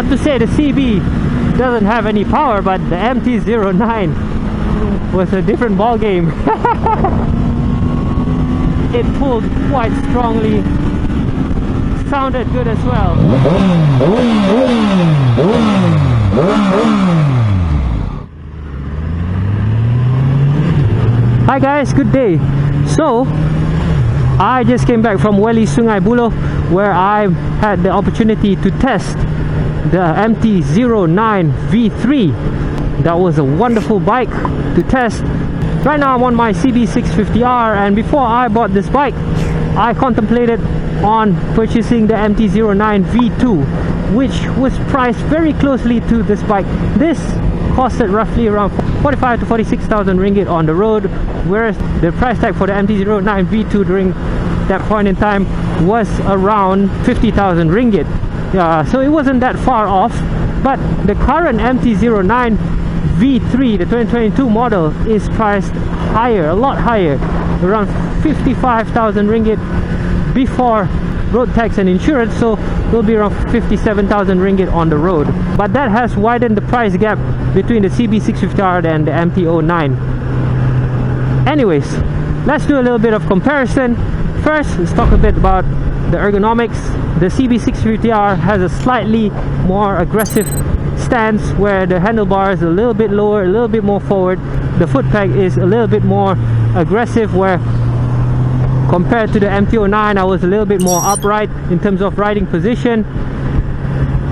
Not to say the CB doesn't have any power, but the MT09 was a different ball game. It pulled quite strongly, sounded good as well. Hi guys, good day. So I just came back from Weli Sungai Buloh, where I had the opportunity to test the MT09 V3. That was a wonderful bike to test. Right now I'm on my CB650R, and before I bought this bike I contemplated on purchasing the MT09 V2, which was priced very closely to this bike. This costed roughly around 45 to 46,000 ringgit on the road, whereas the price tag for the MT09 V2 during that point in time was around 50,000 ringgit. So it wasn't that far off. But the current MT09 V3, the 2022 model, is priced higher, a lot higher, around 55,000 ringgit before road tax and insurance, so it will be around 57,000 ringgit on the road. But that has widened the price gap between the CB650R and the MT09. Anyways, let's do a little bit of comparison. First, let's talk a bit about the ergonomics. The CB650R has a slightly more aggressive stance, where the handlebar is a little bit lower, a little bit more forward. The foot peg is a little bit more aggressive, where compared to the MT09 I was a little bit more upright in terms of riding position,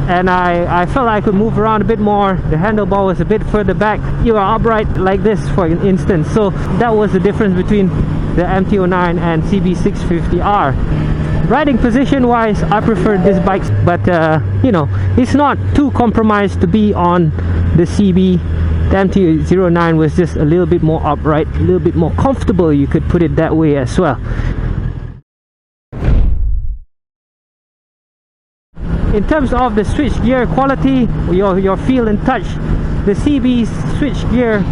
and I felt I could move around a bit more. The handlebar was a bit further back. You are upright like this, for instance. So that was the difference between the MT09 and CB650R. Riding position wise, I prefer this bike, but you know, it's not too compromised to be on the CB. The MT09 was just a little bit more upright, a little bit more comfortable, you could put it that way as well. In terms of the switchgear quality, your feel and touch, the CB switchgear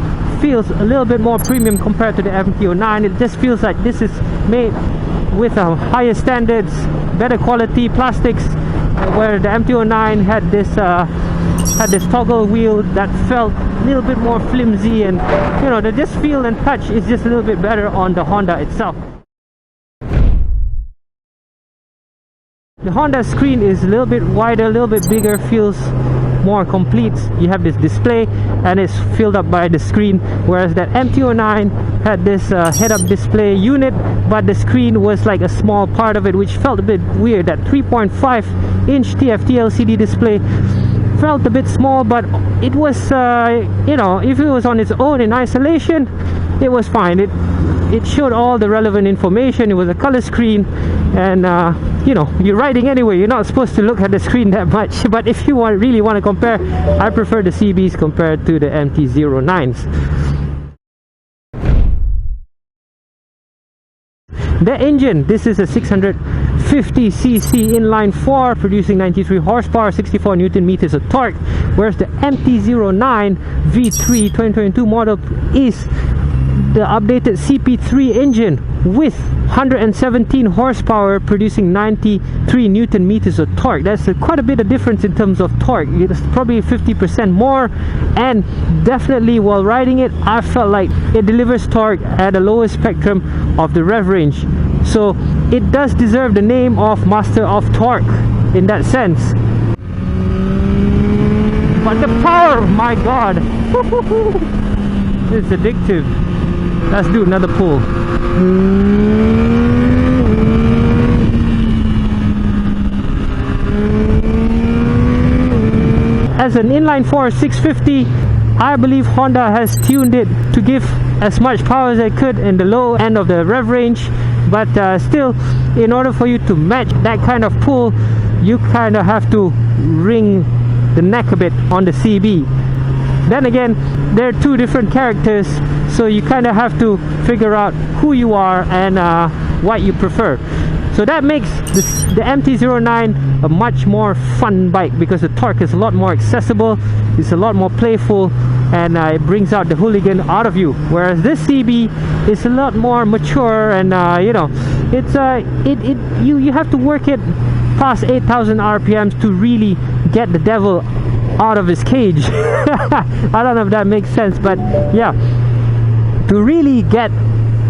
feels a little bit more premium compared to the MT09. It just feels like this is made with higher standards, better quality plastics, where the MT09 had this toggle wheel that felt a little bit more flimsy, and you know, the just feel and touch is just a little bit better on the Honda itself. The Honda screen is a little bit wider, a little bit bigger, feels more complete. You have this display and it's filled up by the screen, whereas that MT09 had this head-up display unit, but the screen was like a small part of it, which felt a bit weird. That 3.5-inch TFT LCD display felt a bit small, but it was you know, if it was on its own in isolation, it was fine. It showed all the relevant information. It was a color screen, and you know, you're riding anyway, you're not supposed to look at the screen that much. But if you really want to compare, I prefer the CBs compared to the MT09s. The engine, this is a 650cc inline 4 producing 93 horsepower, 64 newton meters of torque, whereas the MT09 V3 2022 model is the updated CP3 engine with 117 horsepower producing 93 newton meters of torque. That's quite a bit of difference in terms of torque. It's probably 50% more, and definitely while riding it I felt like it delivers torque at the lowest spectrum of the rev range. So it does deserve the name of Master of Torque in that sense. But the power, my god, it's addictive. Let's do another pull. As an inline 4 650, I believe Honda has tuned it to give as much power as they could in the low end of the rev range, but still, in order for you to match that kind of pull, you kind of have to wring the neck a bit on the CB. Then again, they're two different characters, so you kind of have to figure out who you are and what you prefer. So that makes the MT09 a much more fun bike, because the torque is a lot more accessible, it's a lot more playful, and it brings out the hooligan out of you. Whereas this CB is a lot more mature, and you know, it's you have to work it past 8,000 RPMs to really get the devil out of his cage. I don't know if that makes sense, but yeah, to really get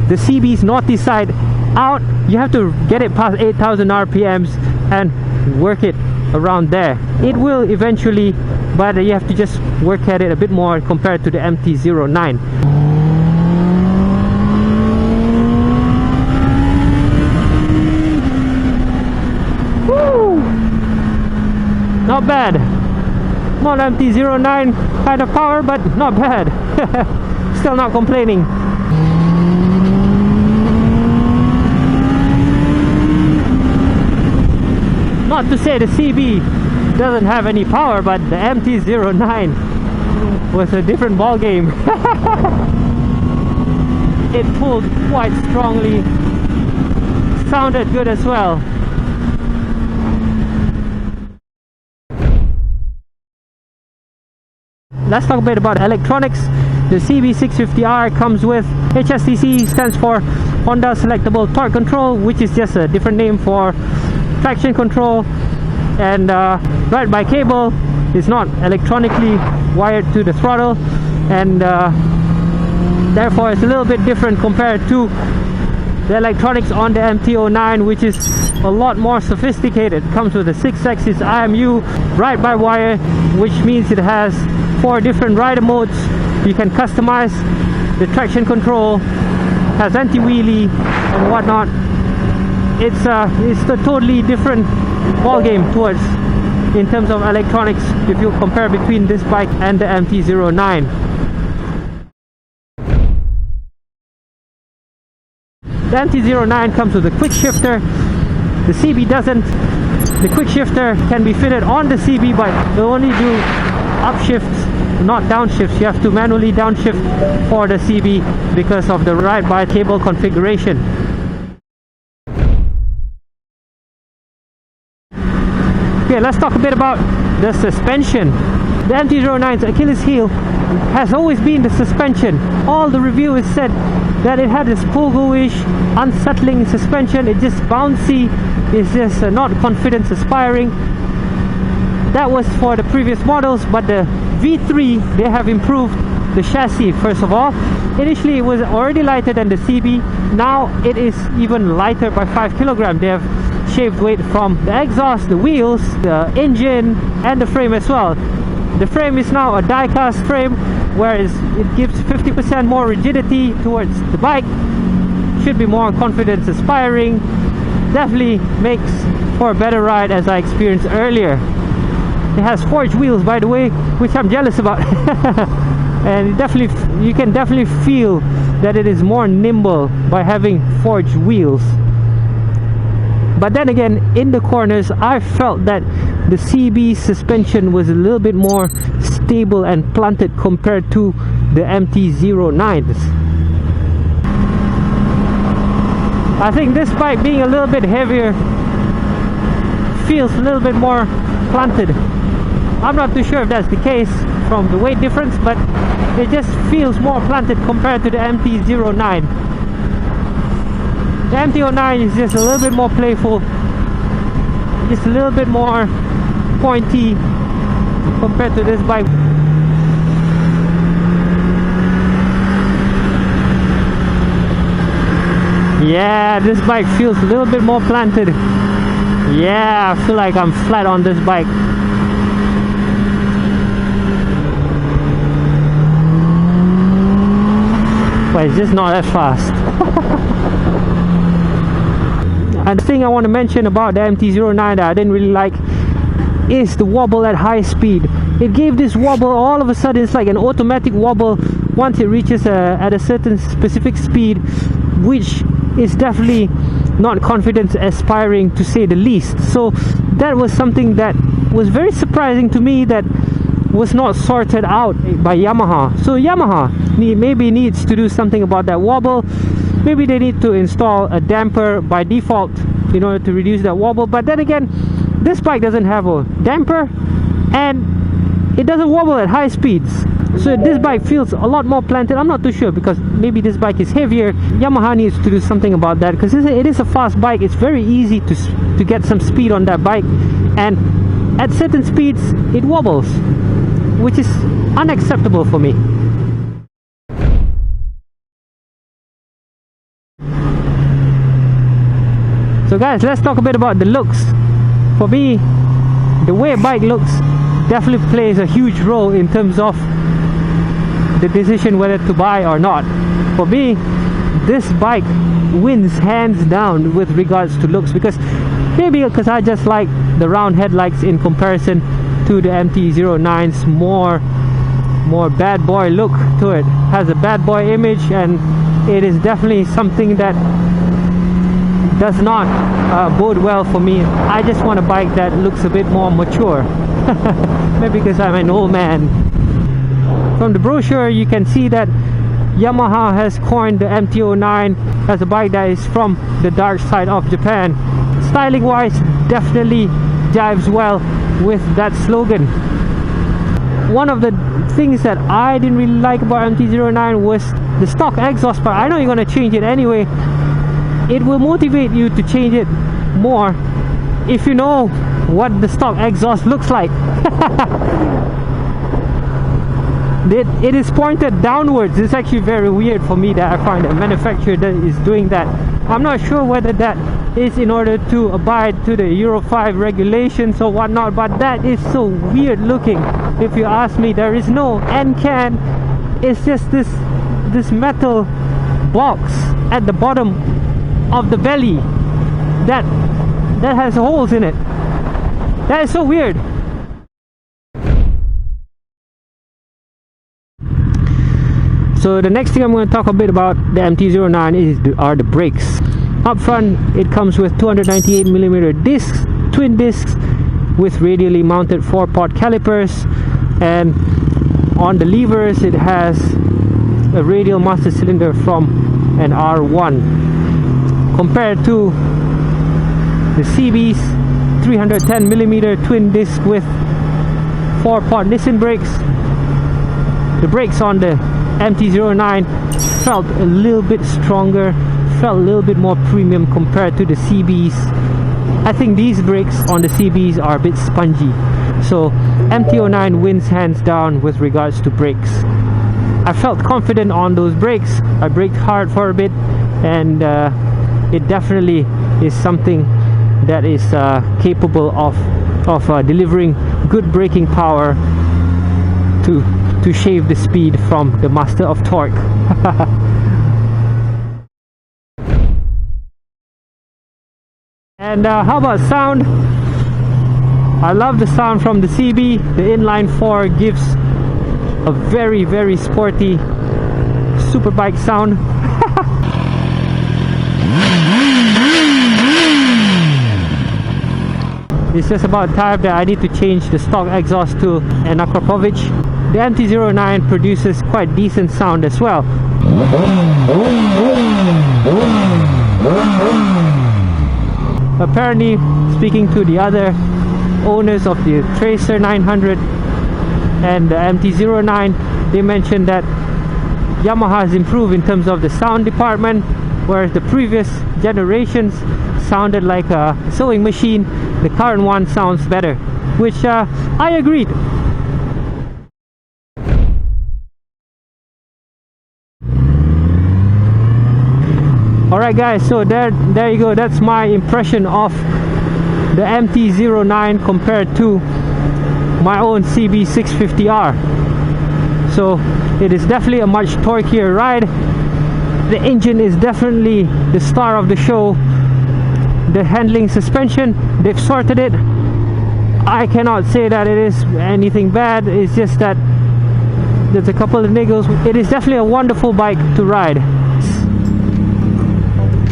the CB's naughty side out, you have to get it past 8,000 RPMs and work it around there. It will eventually, but you have to just work at it a bit more compared to the MT09. Woo! Not bad. Not MT09 kind of power, but not bad. Still not complaining. Not to say the CB doesn't have any power, but the MT09 was a different ball game. It pulled quite strongly, sounded good as well. Let's talk a bit about electronics. The CB650R comes with HSTC, stands for Honda Selectable Torque Control, which is just a different name for traction control, and ride by cable is not electronically wired to the throttle, and therefore it's a little bit different compared to the electronics on the MT09, which is a lot more sophisticated. It comes with a 6-axis IMU ride by wire, which means it has 4 different rider modes. You can customize the traction control, has anti-wheelie and whatnot. It's a totally different ball game towards in terms of electronics if you compare between this bike and the MT09. The MT09 comes with a quick shifter. The CB doesn't. The quick shifter can be fitted on the CB, but they only do upshifts, not downshifts. You have to manually downshift for the CB because of the ride by cable configuration. Okay, let's talk a bit about the suspension. The MT09's Achilles heel has always been the suspension. All the reviewers said that it had this pogo-ish, unsettling suspension. It's just bouncy, it's just not confidence inspiring. That was for the previous models, but the V3, they have improved the chassis. First of all, initially it was already lighter than the CB. Now it is even lighter by 5 kilograms. They have shaved weight from the exhaust, the wheels, the engine and the frame as well. The frame is now a die-cast frame, whereas it gives 50% more rigidity towards the bike. Should be more confidence inspiring. Definitely makes for a better ride, as I experienced earlier. It has forged wheels, by the way, which I'm jealous about. And definitely, you can definitely feel that it is more nimble by having forged wheels. But then again, in the corners, I felt that the CB suspension was a little bit more stable and planted compared to the MT09s. I think this bike, being a little bit heavier, feels a little bit more planted. I'm not too sure if that's the case from the weight difference, but it just feels more planted compared to the MT09. The MT09 is just a little bit more playful, just a little bit more pointy compared to this bike. Yeah, this bike feels a little bit more planted. Yeah, I feel like I'm flat on this bike. But it's just not that fast. And the thing I want to mention about the MT09 that I didn't really like is the wobble at high speed. It gave this wobble all of a sudden. It's like an automatic wobble once it reaches at a certain specific speed, which is definitely not confidence aspiring, to say the least. So that was something that was very surprising to me, that was not sorted out by Yamaha. So Yamaha maybe needs to do something about that wobble. Maybe they need to install a damper by default in order to reduce that wobble. But then again, this bike doesn't have a damper and it doesn't wobble at high speeds. So this bike feels a lot more planted. I'm not too sure, because maybe this bike is heavier. Yamaha needs to do something about that, because it is a fast bike. It's very easy to get some speed on that bike, and at certain speeds it wobbles, which is unacceptable for me. So guys, let's talk a bit about the looks. For me, the way a bike looks definitely plays a huge role in terms of the decision whether to buy or not. For me, this bike wins hands down with regards to looks, because maybe because I just like the round headlights in comparison to the MT09's more bad boy look to it. Has a bad boy image, and it is definitely something that does not bode well for me. I just want a bike that looks a bit more mature. Maybe because I'm an old man. From the brochure you can see that Yamaha has coined the MT09 as a bike that is from the dark side of Japan. Styling wise, definitely jives well with that slogan. One of the things that I didn't really like about MT09 was the stock exhaust part. I know you're going to change it anyway. It will motivate you to change it more if you know what the stock exhaust looks like. It is pointed downwards. It's actually very weird for me that I find a manufacturer that is doing that. I'm not sure whether that is in order to abide to the Euro 5 regulations or whatnot, but that is so weird looking. If you ask me, there is no end can. It's just this metal box at the bottom of the belly that has holes in it. That is so weird. So the next thing I'm going to talk a bit about the MT09 are the brakes. Up front, it comes with 298mm discs, twin discs with radially mounted 4-pot calipers, and on the levers it has a radial master cylinder from an R1. Compared to the CB's 310mm twin disc with 4-pot disc brakes, the brakes on the MT09 felt a little bit stronger, felt a little bit more premium compared to the CB's. I think these brakes on the CB's are a bit spongy, so MT09 wins hands down with regards to brakes. I felt confident on those brakes. I braked hard for a bit, and it definitely is something that is capable of delivering good braking power to shave the speed from the master of torque. And how about sound? I love the sound from the CB. The inline 4 gives a very, very sporty superbike sound. It's just about time that I need to change the stock exhaust to an Akrapovic. The MT09 produces quite decent sound as well. Apparently, speaking to the other owners of the Tracer 900 and the MT09, they mentioned that Yamaha has improved in terms of the sound department, whereas the previous generations sounded like a sewing machine. The current one sounds better, which I agreed. Alright guys, so there you go. That's my impression of the MT09 compared to my own CB650R. So it is definitely a much torqueier ride. The engine is definitely the star of the show. The handling, suspension, they've sorted it. I cannot say that it is anything bad. It's just that there's a couple of niggles. It is definitely a wonderful bike to ride.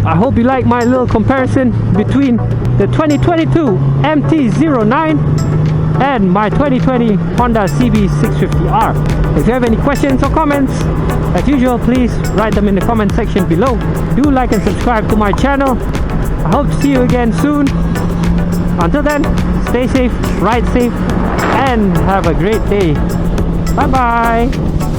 I hope you like my little comparison between the 2022 MT09 and my 2020 Honda CB650R. If you have any questions or comments, as usual, please write them in the comment section below. Do like and subscribe to my channel. I hope to see you again soon. Until then, stay safe, ride safe, and have a great day. Bye bye.